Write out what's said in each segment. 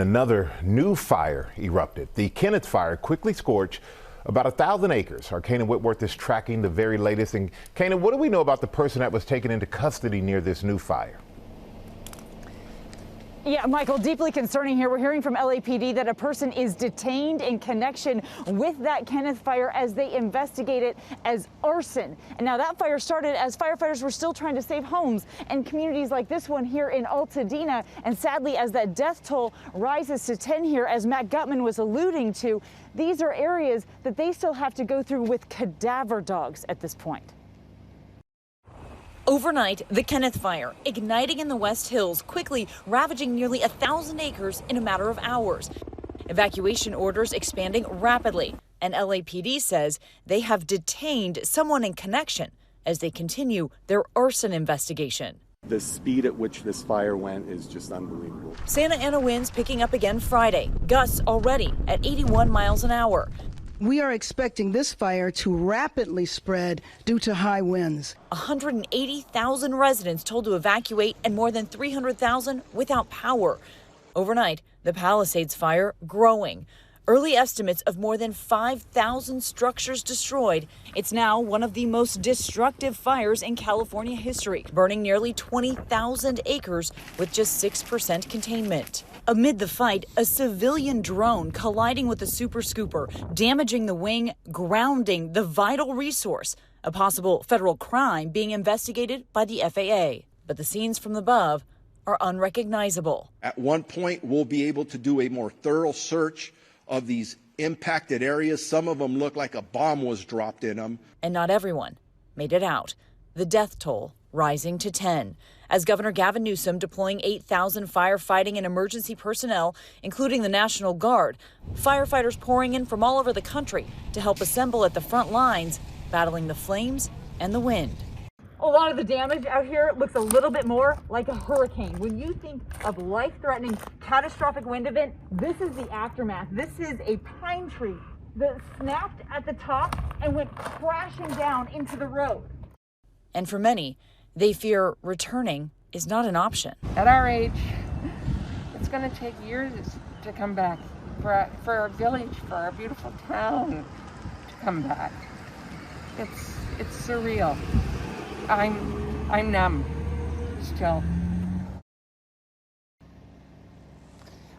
Another new fire erupted. The Kenneth Fire quickly scorched about 1,000 acres. Our Kanan Whitworth is tracking the very latest. And Kanan, what do we know about the person that was taken into custody near this new fire? Yeah, Michael, deeply concerning here. We're hearing from LAPD that a person is detained in connection with that Kenneth Fire as they investigate it as arson. And now that fire started as firefighters were still trying to save homes and communities like this one here in Altadena. And sadly, as that death toll rises to 10 here, as Matt Gutman was alluding to, these are areas that they still have to go through with cadaver dogs at this point. Overnight, the Kenneth Fire, igniting in the West Hills, quickly ravaging nearly 1,000 acres in a matter of hours. Evacuation orders expanding rapidly, and LAPD says they have detained someone in connection as they continue their arson investigation. The speed at which this fire went is just unbelievable. Santa Ana winds picking up again Friday, gusts already at 81 miles an hour. We are expecting this fire to rapidly spread due to high winds. 180,000 residents told to evacuate and more than 300,000 without power. Overnight, the Palisades fire growing. Early estimates of more than 5,000 structures destroyed. It's now one of the most destructive fires in California history, burning nearly 20,000 acres with just 6% containment. Amid the fight, a civilian drone colliding with a super scooper, damaging the wing, grounding the vital resource, a possible federal crime being investigated by the FAA. But the scenes from above are unrecognizable. At one point, we'll be able to do a more thorough search of these impacted areas. Some of them look like a bomb was dropped in them. And not everyone made it out. The death toll rising to 10. As Governor Gavin Newsom deploying 8,000 firefighting and emergency personnel, including the National Guard, firefighters pouring in from all over the country to help assemble at the front lines, battling the flames and the wind. A lot of the damage out here looks a little bit more like a hurricane. When you think of life-threatening, catastrophic wind event, this is the aftermath. This is a pine tree that snapped at the top and went crashing down into the road. And for many, they fear returning is not an option. At our age, it's going to take years to come back, for our village, for our beautiful town to come back. It's surreal. I'm numb still.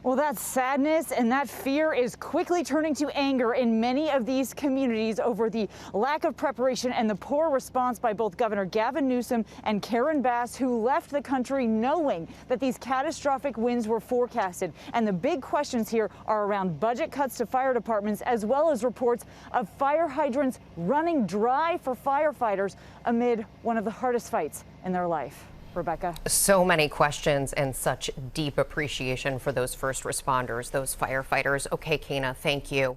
Well, that sadness and that fear is quickly turning to anger in many of these communities over the lack of preparation and the poor response by both Governor Gavin Newsom and Karen Bass, who left the country knowing that these catastrophic winds were forecasted. And the big questions here are around budget cuts to fire departments, as well as reports of fire hydrants running dry for firefighters amid one of the hardest fights in their life. Rebecca. So many questions and such deep appreciation for those first responders, those firefighters. Okay, Kana, thank you.